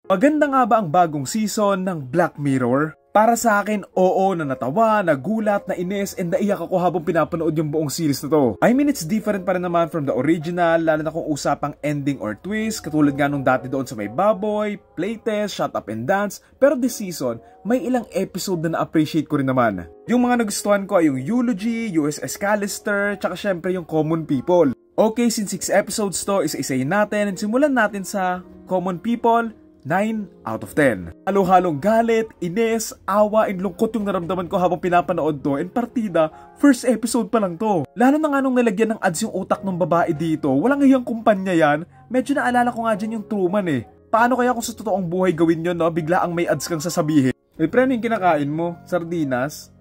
Maganda nga ba ang bagong season ng Black Mirror? Para sa akin, oo, na natawa, nagulat, nainis, and naiyak ako habang pinapanood yung buong series na to. I mean, it's different pa rin naman from the original, lalo na kung usapang ending or twist, katulad nga nung dati doon sa may baboy, playtest, shut up and dance, pero this season, may ilang episode na na-appreciate ko rin naman. Yung mga nagustuhan ko ay yung Eulogy, USS Callister, tsaka syempre yung Common People. Okay, since 6 episodes to, isa-isayin natin, and simulan natin sa Common People, 9 out of 10. Halo-halong galit, inis, awa, and lungkot yung naramdaman ko habang pinapanood to, and partida, first episode pa lang to. Lalo na nga nung nalagyan ng ads yung utak ng babae dito, walang ngayang kumpanya yan, medyo naalala ko nga dyan yung Truman eh. Paano kaya kung sa totoong buhay gawin yun, no? Bigla ang may ads kang sasabihin. Eh, pre, ano yung kinakain mo? Sardinas?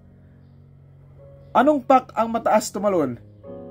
Anong pack ang mataas tumalon?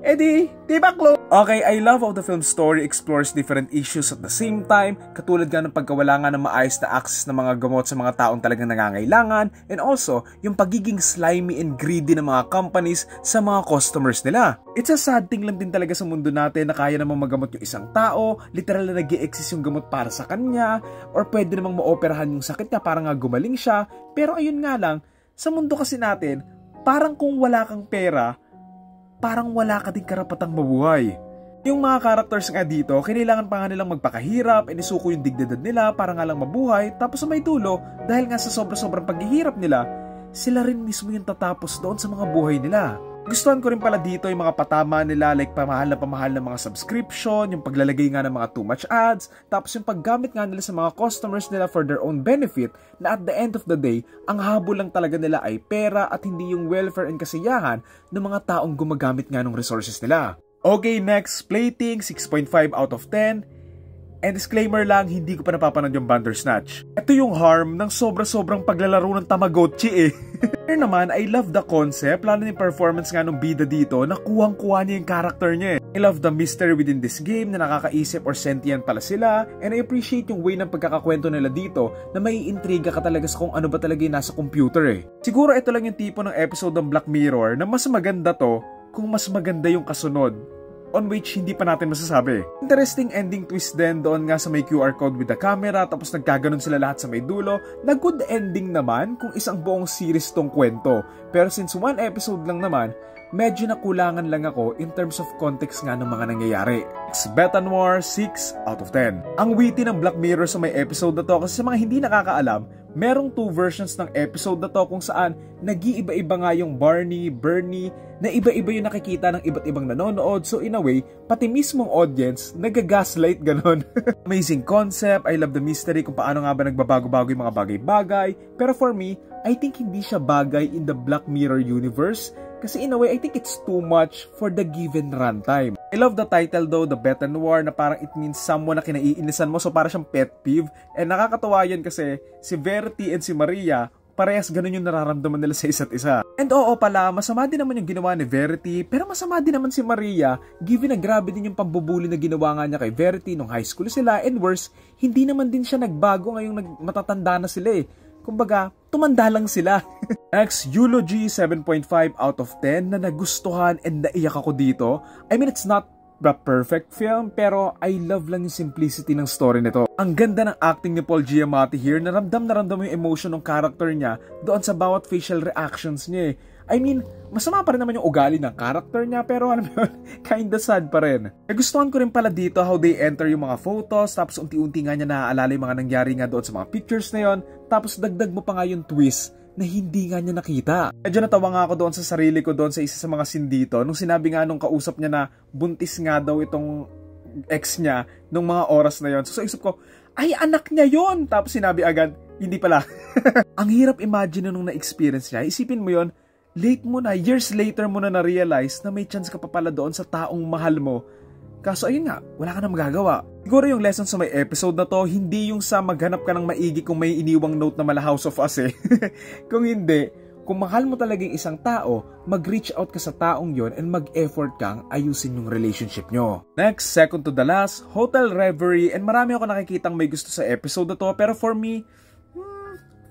Di baklo! Okay, I love how the film story explores different issues at the same time, katulad nga ng pagkawala nga ng maayos na access ng mga gamot sa mga taong talagang nangangailangan, and also, yung pagiging slimy and greedy ng mga companies sa mga customers nila. It's a sad thing lang din talaga sa mundo natin na kaya namang magamot yung isang tao, literal na nag-i-exist yung gamot para sa kanya, or pwede namang maoperahan yung sakit niya para nga gumaling siya, pero ayun nga lang, sa mundo kasi natin, parang kung wala kang pera, parang wala ka din karapatang mabuhay. Yung mga characters nga dito, kailangan pa nga nilang magpakahirap, isuko yung dignidad nila para nga lang mabuhay, tapos sa may dulo, dahil nga sa sobrang paghihirap nila, sila rin mismo yung tatapos doon sa mga buhay nila. Gustuhan ko rin pala dito yung mga patama nila, like pamahal na mga subscription, yung paglalagay nga ng mga too much ads, tapos yung paggamit nga nila sa mga customers nila for their own benefit, na at the end of the day, ang habol lang talaga nila ay pera at hindi yung welfare and kasiyahan ng mga taong gumagamit nga ng resources nila. Okay, next, Plating, 6.5 out of 10. And disclaimer lang, hindi ko pa napapanood yung Bandersnatch. Ito yung harm ng sobrang paglalaro ng Tamagotchi eh. Pero naman, I love the concept, lalo na yung performance nga ng bida dito, na kuhang-kuha niya yung character niya eh. I love the mystery within this game na nakakaisip or sentient pala sila, and I appreciate yung way ng pagkakakwento nila dito na may intriga ka talaga sa kung ano ba talaga yung nasa computer eh. Siguro ito lang yung tipo ng episode ng Black Mirror na mas maganda to kung mas maganda yung kasunod, on which hindi pa natin masasabi. Interesting ending twist din doon nga sa may QR code with the camera, tapos nagkaganon sila lahat sa may dulo, na good ending naman kung isang buong series tong kwento. Pero since one episode lang naman, medyo nakulangan lang ako in terms of context nga ng mga nangyayari. It's Beta Noir 6 out of 10. Ang witty ng Black Mirror sa may episode na to, kasi sa mga hindi nakakaalam, merong 2 versions ng episode na to kung saan nag-iiba-iba nga yung Barney, Bernie, na iba-iba yung nakikita ng iba't ibang nanonood. So in a way, pati mismong audience, nag-gaslight ganon. Amazing concept, I love the mystery kung paano nga ba nagbabago-bago yung mga bagay-bagay. Pero for me, I think hindi siya bagay in the Black Mirror universe. Kasi in a way, I think it's too much for the given runtime. I love the title though, the Beta Noir, na parang it means someone na kinaiinisan mo, so parang siyang pet peeve. And nakakatawa yan kasi si Verity and si Maria, parehas ganun yung nararamdaman nila sa isa't isa. And oo pala, masama din naman yung ginawa ni Verity, pero masama din naman si Maria, given na grabe din yung pambubuli na ginawa nga niya kay Verity nung high school sila, and worse, hindi naman din siya nagbago ngayong matatanda na sila eh. Kumbaga, tumanda lang sila. Next, Eulogy, 7.5 out of 10 na nagustuhan and naiyak ako dito. I mean, it's not the perfect film, pero I love lang yung simplicity ng story nito. Ang ganda ng acting ni Paul Giamatti here, naramdam yung emotion ng character niya doon sa bawat facial reactions niya eh. I mean, masama pa rin naman yung ugali ng character niya, pero alam mo yun, kinda sad pa rin. Nagustuhan ko rin pala dito how they enter yung mga photos, tapos unti-unti nga niya naaalala yung mga nangyari nga doon sa mga pictures na yon, tapos dagdag mo pa nga yung twist na hindi nga niya nakita. Medyo natawa nga ako doon sa sarili ko doon sa isa sa mga scene dito, nung sinabi nga nung kausap niya na buntis nga daw itong ex niya nung mga oras na yon. So sa isip ko, ay anak niya yon. Tapos sinabi agad, hindi pala. Ang hirap imagine nung na-experience niya. Isipin mo yon, late mo na, years later mo na na-realize na may chance ka pa pala doon sa taong mahal mo. Kaso ayun nga, wala ka na magagawa. Siguro yung lesson sa may episode na to, hindi yung sa maghanap ka ng maigi kung may iniwang note na mala House of Us eh. Kung hindi, kung mahal mo talagang isang tao, mag-reach out ka sa taong yon and mag-effort kang ayusin yung relationship nyo. Next, second to the last, Hotel Reverie, and marami ako nakikitang may gusto sa episode na to, pero for me,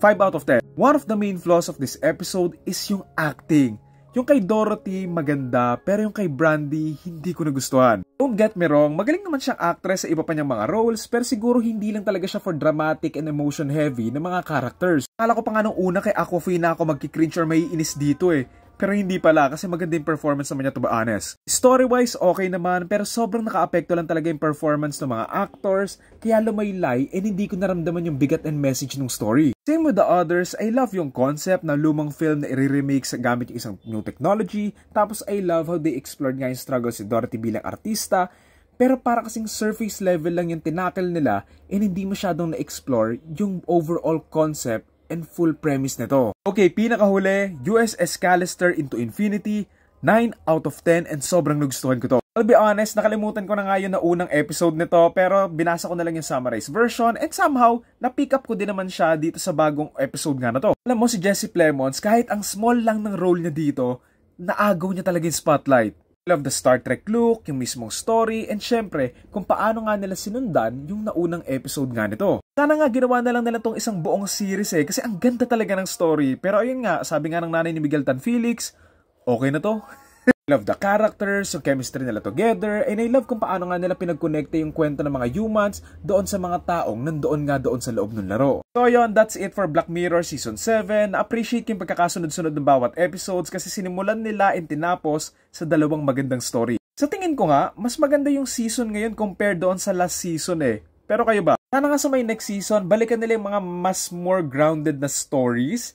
5 out of 10. One of the main flaws of this episode is yung acting. Yung kay Dorothy, maganda, pero yung kay Brandy, hindi ko nagustuhan. Don't get me wrong, magaling naman siyang actress sa iba pa niyang mga roles, pero siguro hindi lang talaga siya for dramatic and emotion heavy na mga characters. Akala ko pa nga nung una kay Awkwafina ako magkikringe or maiinis dito eh. Pero hindi pala kasi maganda yung performance naman niya, to be honest. Story-wise, okay naman, pero sobrang naka-apekto lang talaga yung performance ng mga actors, kaya lumaylay and hindi ko naramdaman yung bigat and message ng story. Same with the others, I love yung concept na lumang film na i-remake sa gamit yung isang new technology, tapos I love how they explored nga yung struggle si Dorothy bilang artista, pero para kasing surface level lang yung tinackle nila and hindi masyadong na-explore yung overall concept and full premise nito. Okay, pinakahuli, USS Callister into Infinity, 9 out of 10 and sobrang nagustuhan ko to. I'll be honest, nakalimutan ko na nga yun na unang episode nito pero binasa ko na lang yung summarized version and somehow, na-pick up ko din naman siya dito sa bagong episode nga na to. Alam mo si Jesse Plemons, kahit ang small lang ng role niya dito, naagaw niya talaga yung spotlight. I love the Star Trek look, yung mismong story, and syempre, kung paano nga nila sinundan yung naunang episode nga nito. Sana nga ginawa na lang nila tong isang buong series eh, kasi ang ganda talaga ng story. Pero ayun nga, sabi nga ng nanay ni Miguel Tan Felix, okay na to. I love the characters, yung chemistry nila together, and I love kung paano nga nila pinag-connecte yung kwento ng mga humans doon sa mga taong nandoon nga doon sa loob ng laro. So yun, that's it for Black Mirror Season 7. Na-appreciate yung pagkakasunod-sunod ng bawat episodes kasi sinimulan nila and tinapos sa dalawang magandang story. Sa tingin ko nga, mas maganda yung season ngayon compared doon sa last season eh. Pero kayo ba? Sana nga sa may next season, balikan nila yung mga mas more grounded na stories.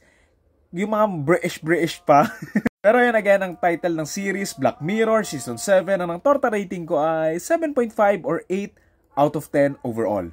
Yung mga British pa. Pero yun again, ang title ng series, Black Mirror Season 7, ang torta rating ko ay 7.5 or 8 out of 10 overall.